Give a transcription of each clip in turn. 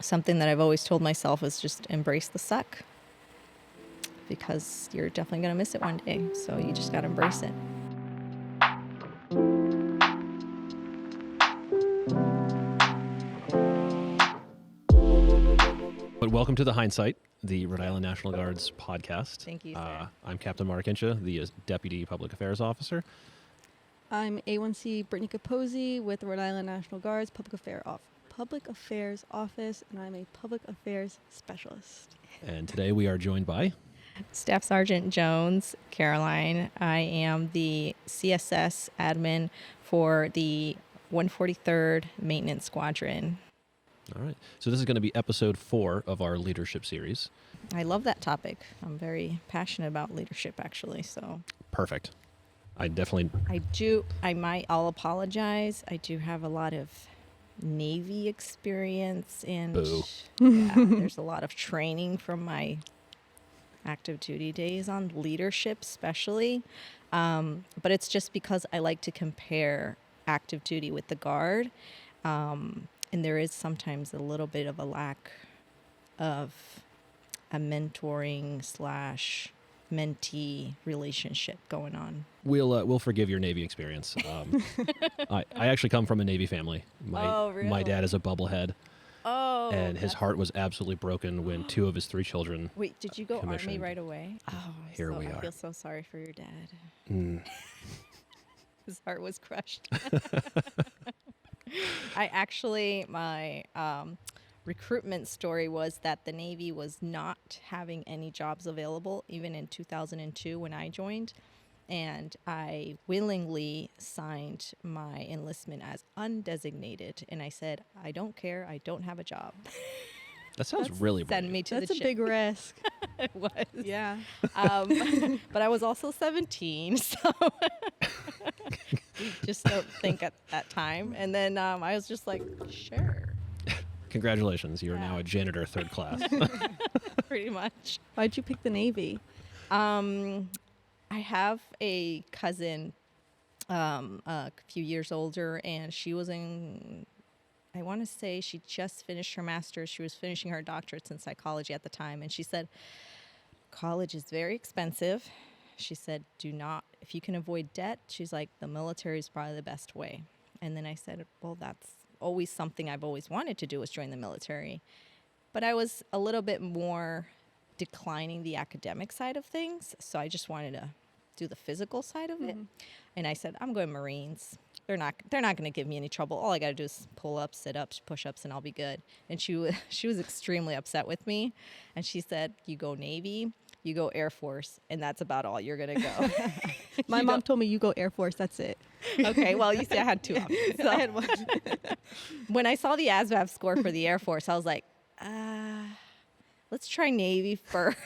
something that I've always told myself is just embrace the suck, because you're definitely going to miss it one day. So you just got to embrace it. But welcome to the Hindsight, the Rhode Island National Guard's podcast. Thank you, sir. I'm Captain Mark Incha, the Deputy Public Affairs Officer. I'm A1C Brittany Capozzi with the Rhode Island National Guard's Public Affairs Office, and I'm a Public Affairs Specialist. And today we are joined by Staff Sergeant Jones, Caroline. I am the CSS admin for the 143rd Maintenance Squadron. All right. So this is going to be episode 4 of our leadership series. I love that topic. I'm very passionate about leadership, actually. So Perfect. I'll apologize. I do have a lot of Navy experience, and Boo. there's a lot of training from my active duty days on leadership, especially. But it's just because I like to compare active duty with the Guard. And there is sometimes a little bit of a lack of a mentoring / mentee relationship going on. We'll forgive your Navy experience. I actually come from a Navy family. Really? My dad is a bubblehead. Oh. And his heart was absolutely broken when 2 of his 3 children. Wait, did you go commissioned. Army right away? Oh, Here we I are. feel so sorry for your dad. His heart was crushed. My recruitment story was that the Navy was not having any jobs available, even in 2002 when I joined. And I willingly signed my enlistment as undesignated. And I said, I don't care. I don't have a job. That sounds really brave. Send me to That's the a ship. big risk. It was. Yeah. But I was also 17, so you just don't think at that time. And then I was just like, sure, Congratulations. You are Yeah. now a janitor 3rd class. pretty much. Why'd you pick the Navy? I have a cousin a few years older, and she was I want to say she just finished her master's. She was finishing her doctorates in psychology at the time. And she said, college is very expensive. She said, if you can avoid debt, she's like, the military is probably the best way. And then I said, well, that's always something I've always wanted to do, was join the military. But I was a little bit more declining the academic side of things. So I just wanted to do the physical side of it. And I said, I'm going Marines. They're not going to give me any trouble. All I got to do is pull ups, sit ups, push ups, and I'll be good. And she was extremely upset with me. And she said, you go Navy, you go Air Force, and that's about all you're going to go. My mom told me you go Air Force, that's it. Okay, well, you see, I had 2 options. So I had one. when I saw the ASVAB score for the Air Force, I was like, let's try Navy first.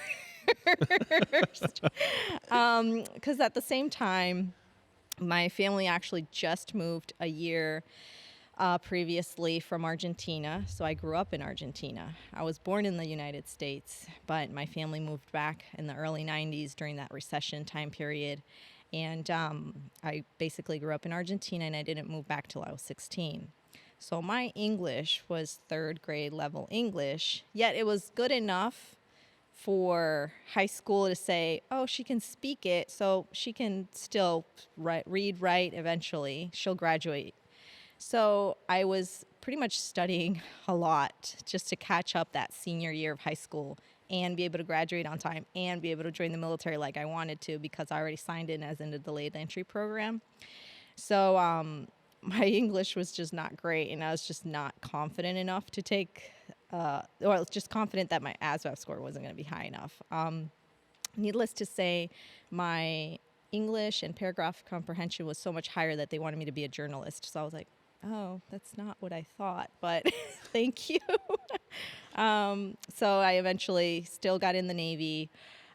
Because at the same time, my family actually just moved a year previously from Argentina. So I grew up in Argentina. I was born in the United States, but my family moved back in the early 90s during that recession time period. And I basically grew up in Argentina, and I didn't move back till I was 16. So my English was 3rd grade level English, yet it was good enough for high school to say, oh, she can speak it, so she can still read, write eventually. She'll graduate. So I was pretty much studying a lot just to catch up that senior year of high school and be able to graduate on time and be able to join the military like I wanted to, because I already signed in as in the delayed entry program. So my English was just not great, and I was just not confident enough to take I was just confident that my ASVAB score wasn't going to be high enough. Needless to say, my English and paragraph comprehension was so much higher that they wanted me to be a journalist. So I was like, oh, that's not what I thought, but thank you. So I eventually still got in the Navy.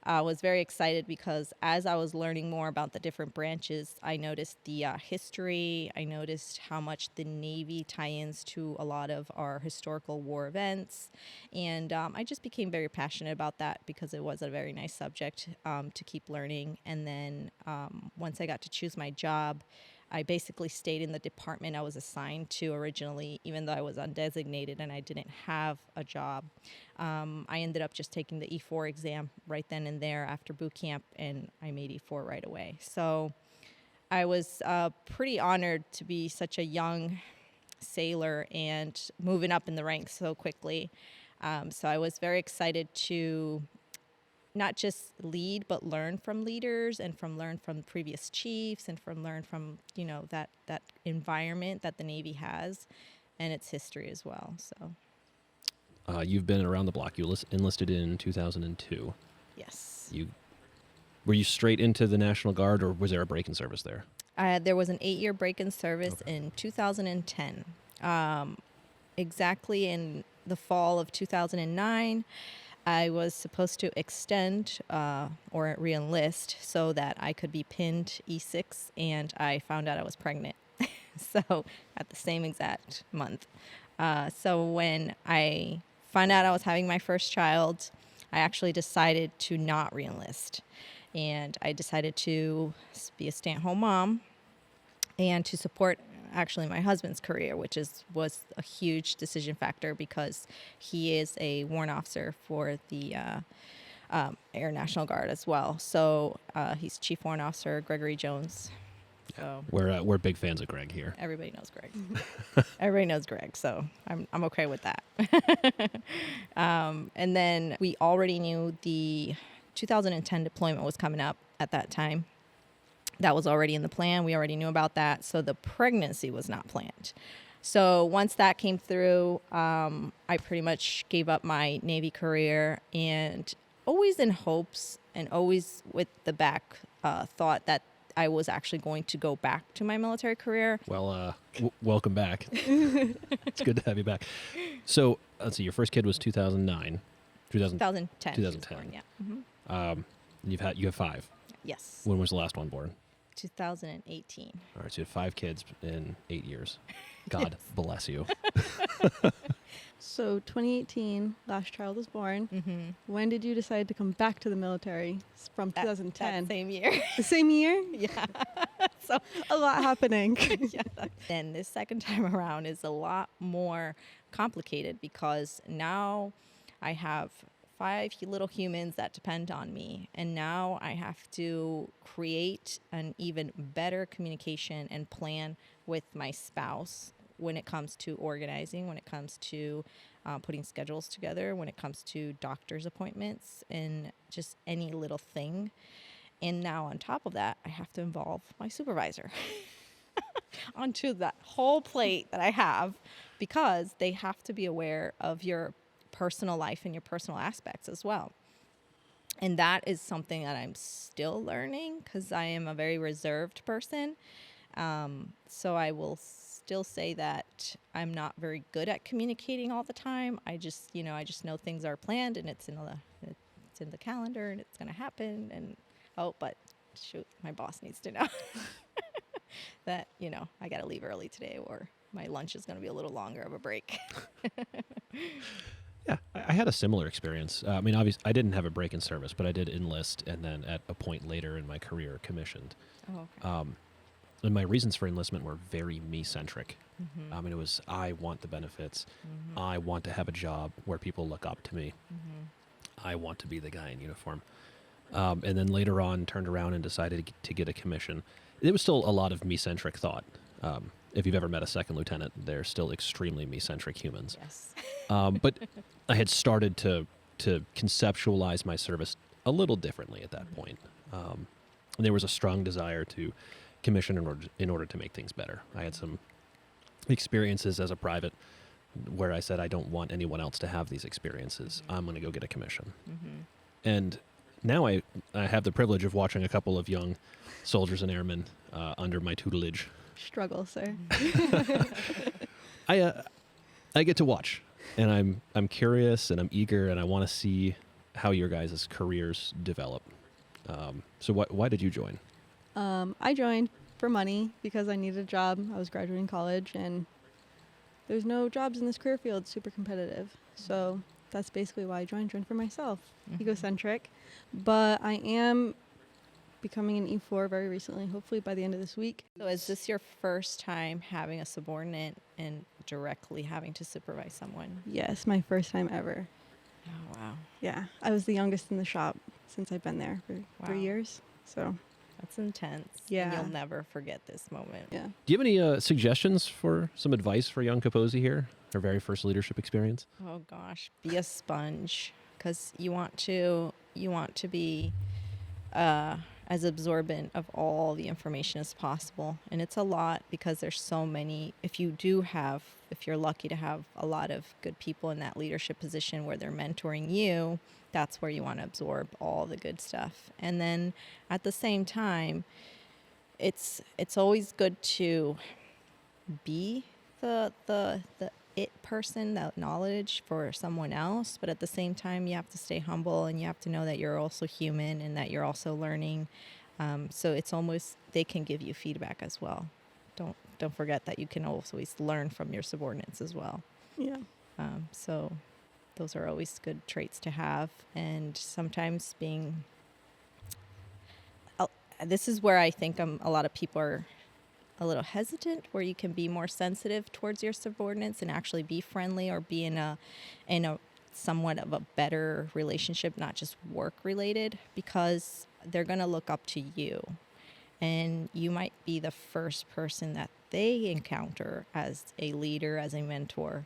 Was very excited because as I was learning more about the different branches, I noticed the history. I noticed how much the Navy tie-ins to a lot of our historical war events. And I just became very passionate about that because it was a very nice subject to keep learning. And then once I got to choose my job, I basically stayed in the department I was assigned to originally, even though I was undesignated and I didn't have a job. I ended up just taking the E4 exam right then and there after boot camp, and I made E4 right away. So I was pretty honored to be such a young sailor and moving up in the ranks so quickly. So I was very excited to not just lead, but learn from leaders and learn from previous chiefs and learn from, that environment that the Navy has and its history as well. So You've been around the block. You enlisted in 2002. yes. Were you straight into the National Guard, or was there a break in service there? There was an 8-year break in service in 2010. Exactly in the fall of 2009, I was supposed to extend or re-enlist so that I could be pinned E6, and I found out I was pregnant. So at the same exact month. So when I found out I was having my first child, I actually decided to not re-enlist. And I decided to be a stay-at-home mom and to support actually my husband's career, which was a huge decision factor because he is a warrant officer for the Air National Guard as well. So he's Chief Warrant Officer Gregory Jones. So We're big fans of Greg here. everybody knows Greg. Everybody knows Greg, so I'm okay with that. And then we already knew the 2010 deployment was coming up at that time. That was already in the plan. We already knew about that. So the pregnancy was not planned. So once that came through, I pretty much gave up my Navy career, and always in hopes and always with the back thought that I was actually going to go back to my military career. Well, welcome back. It's good to have you back. So let's see. Your first kid was 2009. 2010. 2010. Born, yeah. You have 5. Yes. When was the last one born? 2018. All right, so you had 5 kids in 8 years. God bless you. So 2018, last child was born. Mm-hmm. When did you decide to come back to the military? From 2010. That same year. The same year? Yeah. So A lot happening. yeah. And this second time around is a lot more complicated because now I have 5 little humans that depend on me. And now I have to create an even better communication and plan with my spouse when it comes to organizing, when it comes to putting schedules together, when it comes to doctor's appointments, and just any little thing. And now on top of that, I have to involve my supervisor onto that whole plate that I have, because they have to be aware of your personal life and your personal aspects as well. And that is something that I'm still learning because I am a very reserved person. So I will still say that I'm not very good at communicating all the time. I just know things are planned and it's in the calendar and it's going to happen. And but shoot, my boss needs to know that, I got to leave early today or my lunch is going to be a little longer of a break. Yeah, I had a similar experience. I mean, obviously, I didn't have a break in service, but I did enlist, and then at a point later in my career, commissioned. Oh, okay. And my reasons for enlistment were very me-centric. Mm-hmm. I mean, it was, I want the benefits. Mm-hmm. I want to have a job where people look up to me. Mm-hmm. I want to be the guy in uniform. And then later on, turned around and decided to get a commission. It was still a lot of me-centric thought. If you've ever met a second lieutenant, they're still extremely me-centric humans. Yes. But I had started to conceptualize my service a little differently at that point. And there was a strong desire to commission in order to make things better. I had some experiences as a private where I said, I don't want anyone else to have these experiences. I'm going to go get a commission. Mm-hmm. And now I have the privilege of watching a couple of young soldiers and airmen under my tutelage. Struggle, sir. I get to watch, and I'm curious and I'm eager, and I want to see how your guys' careers develop. So why did you join? I joined for money because I needed a job. I was graduating college, and there's no jobs in this career field. It's super competitive. So that's basically why I joined for myself. Mm-hmm. Egocentric. But I am becoming an E4 very recently, hopefully by the end of this week. So is this your first time having a subordinate and directly having to supervise someone? Yes, my first time ever. Oh, wow. Yeah, I was the youngest in the shop since I've been there for Wow. 3 years. So, That's intense. Yeah. And you'll never forget this moment. yeah. Do you have any suggestions for some advice for young Capozzi here? Her very first leadership experience? Oh gosh, be a sponge, because you want to be as absorbent of all the information as possible, and it's a lot because there's so many. If you're lucky to have a lot of good people in that leadership position where they're mentoring you, that's where you want to absorb all the good stuff. And then at the same time, it's always good to be the it person, that knowledge for someone else, but at the same time you have to stay humble and you have to know that you're also human and that you're also learning. So it's almost, they can give you feedback as well. Don't forget that you can always learn from your subordinates as well. Yeah. So those are always good traits to have. And sometimes this is where I think a lot of people are a little hesitant, where you can be more sensitive towards your subordinates and actually be friendly or be in a somewhat of a better relationship, not just work related, because they're going to look up to you. And you might be the first person that they encounter as a leader, as a mentor.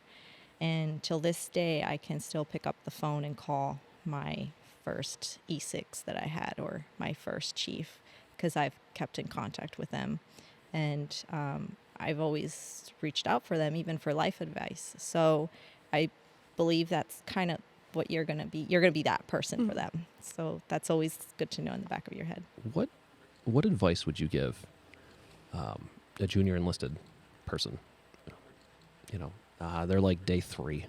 And till this day, I can still pick up the phone and call my first E6 that I had, or my first chief, because I've kept in contact with them. And I've always reached out for them, even for life advice. So I believe that's kind of what you're going to be. You're going to be that person for them. So that's always good to know in the back of your head. What advice would you give a junior enlisted person? They're like day 3,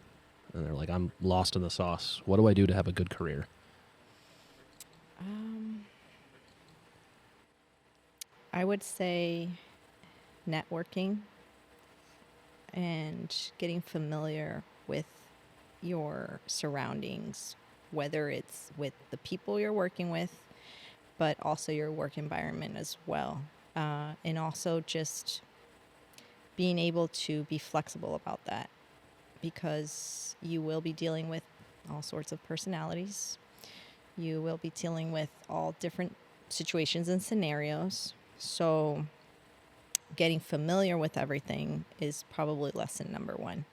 and they're like, I'm lost in the sauce. What do I do to have a good career? I would say networking and getting familiar with your surroundings, whether it's with the people you're working with, but also your work environment as well. And also just being able to be flexible about that, because you will be dealing with all sorts of personalities. You will be dealing with all different situations and scenarios. So getting familiar with everything is probably lesson number 1.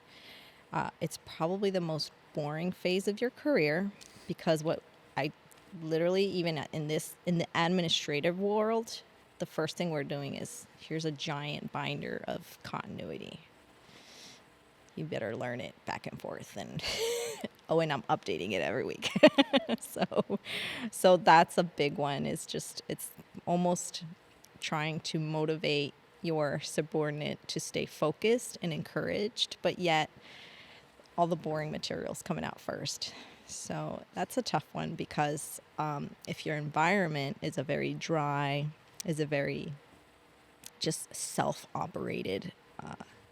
It's probably the most boring phase of your career, because what I literally, even in the administrative world, the first thing we're doing is, here's a giant binder of continuity. You better learn it back and forth, and and I'm updating it every week. So that's a big one. It's almost trying to motivate your subordinate to stay focused and encouraged, but yet all the boring material's coming out first. So that's a tough one, because if your environment is a very just self-operated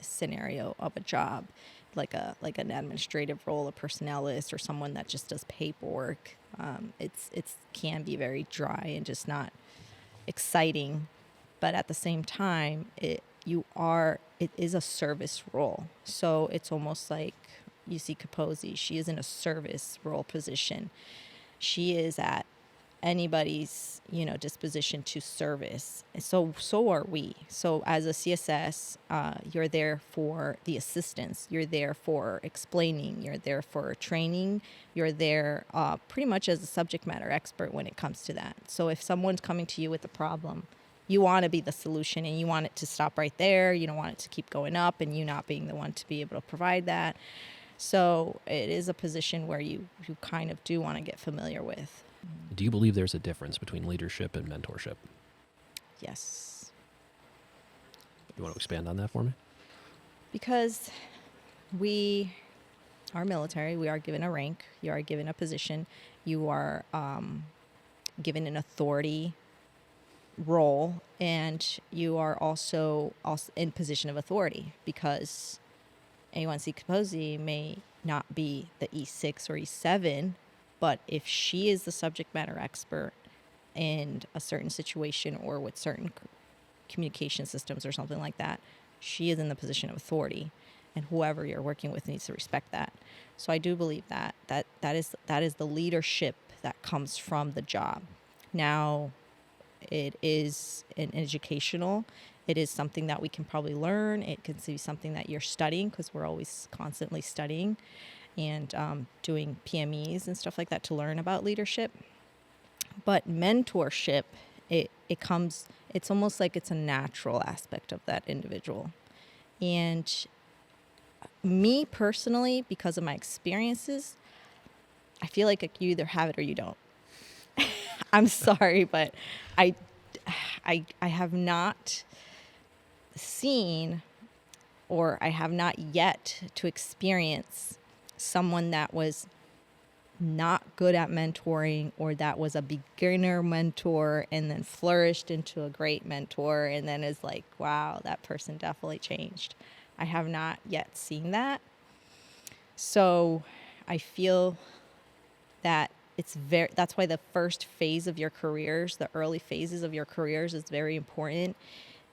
scenario of a job, like an administrative role, a personnel list, or someone that just does paperwork, it's can be very dry and just not exciting. But at the same time, it is a service role. So it's almost like you see Capozzi. She is in a service role position. She is at anybody's disposition to service. And so are we. So as a CSS, you're there for the assistance. You're there for explaining. You're there for training. You're there pretty much as a subject matter expert when it comes to that. So if someone's coming to you with a problem, you want to be the solution, and you want it to stop right there. You don't want it to keep going up, and you not being the one to be able to provide that. So it is a position where you kind of do want to get familiar with. Do you believe there's a difference between leadership and mentorship? Yes. You want to expand on that for me? Because we are military, we are given a rank, you are given a position, you are given an authority role, and you are also in position of authority, because A1C Capozzi may not be the E6 or E7, but if she is the subject matter expert in a certain situation or with certain communication systems or something like that, she is in the position of authority, and whoever you're working with needs to respect that. So I do believe that is the leadership that comes from the job. Now, it is an educational. It is something that we can probably learn. It can be something that you're studying, because we're always constantly studying and doing PMEs and stuff like that to learn about leadership. But mentorship, it comes, it's almost like it's a natural aspect of that individual. And me personally, because of my experiences, I feel like you either have it or you don't. I'm sorry, but I have not seen, or I have not yet to experience someone that was not good at mentoring, or that was a beginner mentor and then flourished into a great mentor and then is like, wow, that person definitely changed. I have not yet seen that. So I feel that that's why the first phase of your careers, the early phases of your careers, is very important,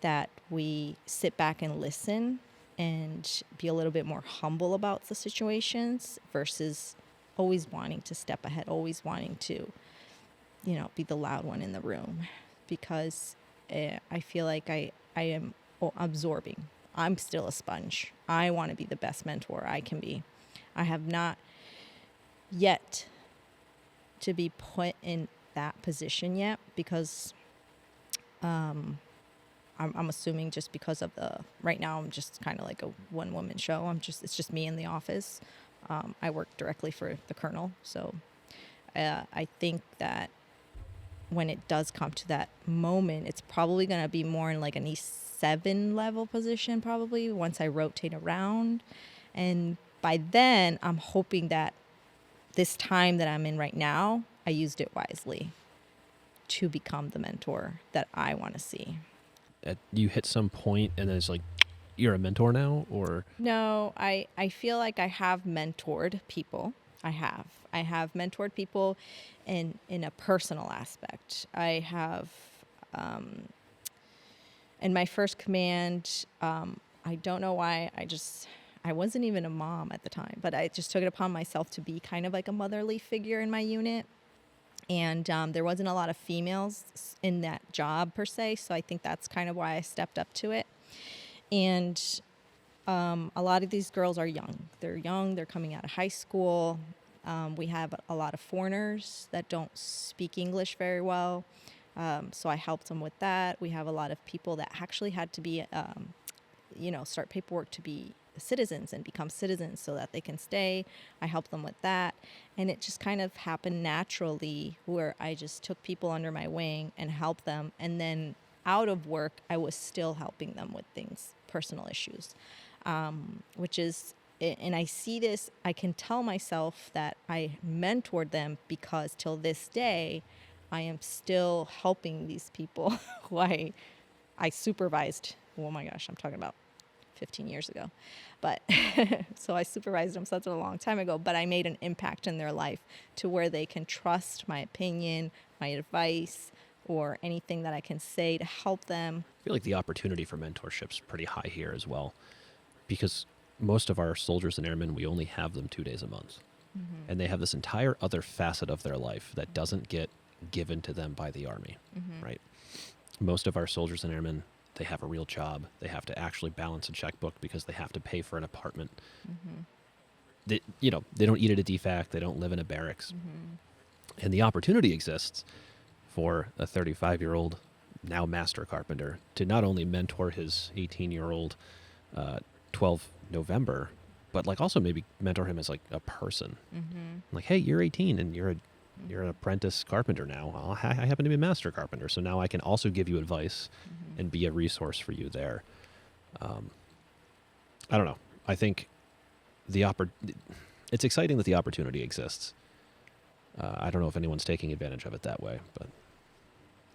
that we sit back and listen and be a little bit more humble about the situations versus always wanting to step ahead, always wanting to, be the loud one in the room, because I feel like I am absorbing. I'm still a sponge. I want to be the best mentor I can be. I have not yet to be put in that position yet, because I'm assuming just because of right now I'm just kind of like a one-woman show. It's just me in the office. I work directly for the colonel. So I think that when it does come to that moment, it's probably going to be more in like an E7 level position, probably, once I rotate around. And by then, I'm hoping that this time that I'm in right now, I used it wisely to become the mentor that I want to see. You hit some point and then it's like, you're a mentor now, or? No, I feel like I have mentored people. I have mentored people in a personal aspect. I have, in my first command, I don't know why, I wasn't even a mom at the time, but I just took it upon myself to be kind of like a motherly figure in my unit. And there wasn't a lot of females in that job per se, so I think that's kind of why I stepped up to it. And a lot of these girls are young. They're young. They're coming out of high school. We have a lot of foreigners that don't speak English very well, so I helped them with that. We have a lot of people that actually had to be, start paperwork to be citizens and become citizens so that they can stay. I helped them with that. And it just kind of happened naturally, where I just took people under my wing and helped them. And then out of work, I was still helping them with things, personal issues, which is, and I see this, I can tell myself that I mentored them, because till this day, I am still helping these people who I supervised. Oh my gosh, I'm talking about 15 years ago. But so I supervised them such a long time ago, but I made an impact in their life to where they can trust my opinion, my advice, or anything that I can say to help them. I feel like the opportunity for mentorship is pretty high here as well, because most of our soldiers and airmen, we only have them 2 days a month. Mm-hmm. And they have this entire other facet of their life that doesn't get given to them by the Army, right? Most of our soldiers and airmen, they have a real job. They have to actually balance a checkbook because they have to pay for an apartment. They don't eat at a DFAC. They don't live in a barracks. And the opportunity exists for a 35-year-old, now master carpenter, to not only mentor his 18-year-old 12 November, but like also maybe mentor him as like a person. Like, hey, you're 18 and you're an apprentice carpenter now. I happen to be a master carpenter, so now I can also give you advice and be a resource for you there. I don't know. I think it's exciting that the opportunity exists. I don't know if anyone's taking advantage of it that way, but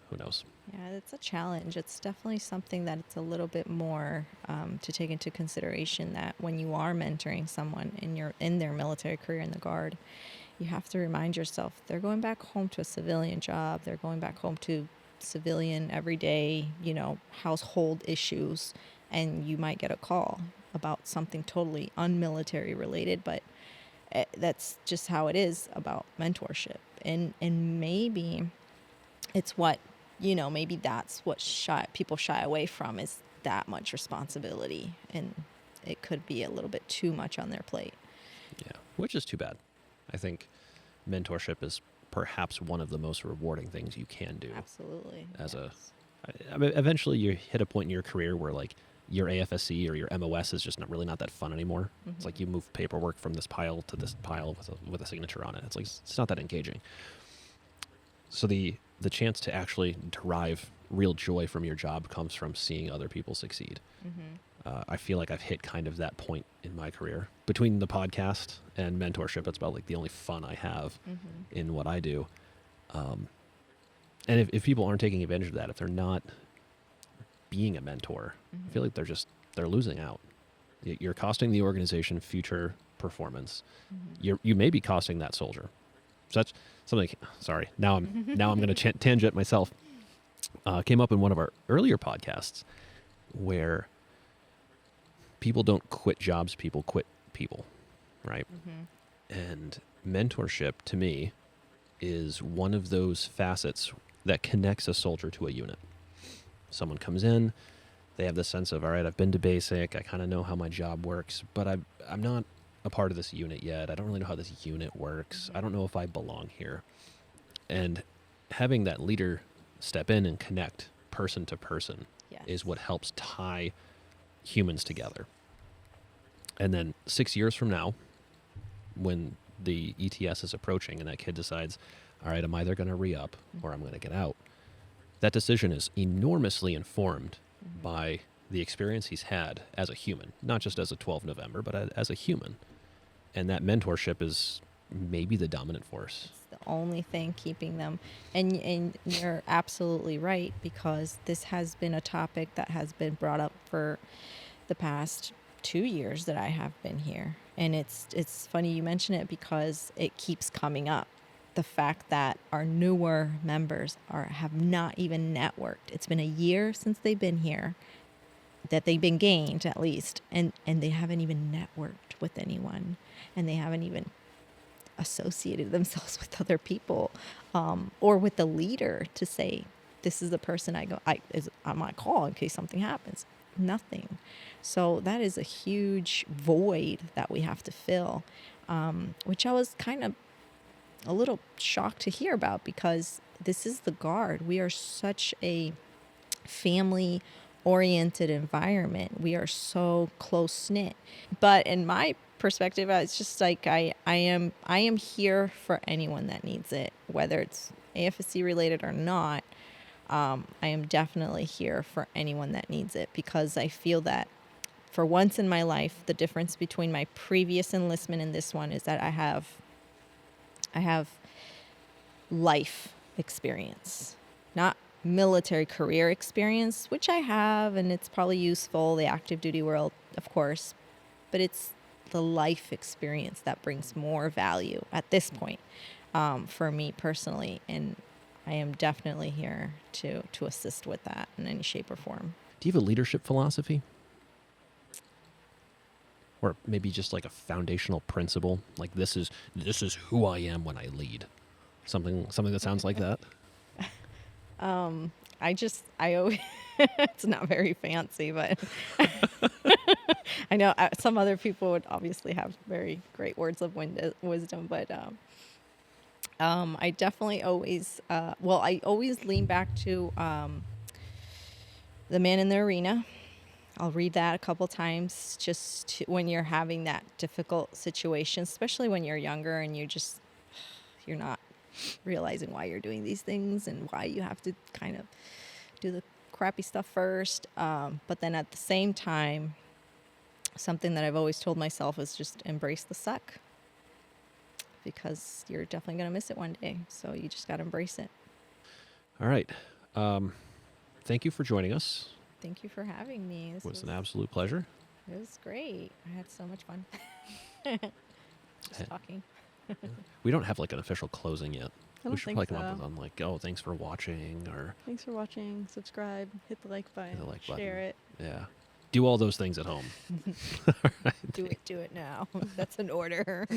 who knows? Yeah, it's a challenge. It's definitely something that it's a little bit more to take into consideration, that when you are mentoring someone in their military career in the Guard, you have to remind yourself they're going back home to a civilian job. They're going back home to civilian everyday, household issues. And you might get a call about something totally unmilitary related, but that's just how it is about mentorship. And maybe it's what, maybe that's what people shy away from, is that much responsibility. And it could be a little bit too much on their plate. Yeah, which is too bad. I think mentorship is perhaps one of the most rewarding things you can do. Absolutely. I mean, eventually you hit a point in your career where like your AFSC or your MOS is just not that fun anymore. Mm-hmm. It's like you move paperwork from this pile to this pile with a signature on it. It's like, it's not that engaging. So the chance to actually derive real joy from your job comes from seeing other people succeed. Mm-hmm. I feel like I've hit kind of that point in my career. Between the podcast and mentorship, it's about like the only fun I have in what I do. And if people aren't taking advantage of that, if they're not being a mentor, I feel like they're losing out. You're costing the organization future performance. You may be costing that soldier. So that's something. Sorry, now I'm going to tangent myself. Came up in one of our earlier podcasts where people don't quit jobs, people quit people, right? And mentorship to me is one of those facets that connects a soldier to a unit. Someone comes in, they have the sense of, all right, I've been to basic, I kind of know how my job works, but I'm not a part of this unit yet. I don't really know how this unit works. I don't know if I belong here. And having that leader step in and connect person to person is what helps tie humans together. And then 6 years from now, when the ETS is approaching and that kid decides, all right, I'm either going to re-up or I'm going to get out, that decision is enormously informed by the experience he's had as a human, not just as a 12 November, but as a human. And that mentorship is maybe the dominant force. It's the only thing keeping them. And you're absolutely right, because this has been a topic that has been brought up for the past 2 years that I have been here. And it's funny you mention it, because it keeps coming up. The fact that our newer members have not even networked. It's been a year since they've been here, that they've been gained at least, and they haven't even networked with anyone, and they haven't even associated themselves with other people, or with the leader to say, this is the person is on my call in case something happens. Nothing. So that is a huge void that we have to fill, which I was kind of a little shocked to hear about, because this is the Guard. We are such a family-oriented environment. We are so close-knit. But in my perspective, it's just like I am here for anyone that needs it, whether it's AFSC related or not. I am definitely here for anyone that needs it, because I feel that for once in my life, the difference between my previous enlistment and this one is that I have life experience, not military career experience, which I have, and it's probably useful, the active duty world, of course, but it's the life experience that brings more value at this point, for me personally. And I am definitely here to assist with that in any shape or form. Do you have a leadership philosophy? Or maybe just like a foundational principle, like this is who I am when I lead. Something that sounds like that. I always, it's not very fancy, but I know some other people would obviously have very great words of wisdom, but I definitely always, I always lean back to The Man in the Arena. I'll read that a couple times when you're having that difficult situation, especially when you're younger and you're not realizing why you're doing these things and why you have to kind of do the crappy stuff first. But then at the same time, something that I've always told myself is just embrace the suck, because you're definitely going to miss it one day. So you just got to embrace it. All right. Thank you for joining us. Thank you for having me. This was an absolute pleasure. It was great. I had so much fun. Just talking. We don't have like an official closing yet. I We don't should think probably come up so. with one like, oh, thanks for watching, or Thanks for watching. Subscribe. Hit the like button. the like Share button. it. Yeah. Do all those things at home. Do it now. That's an order.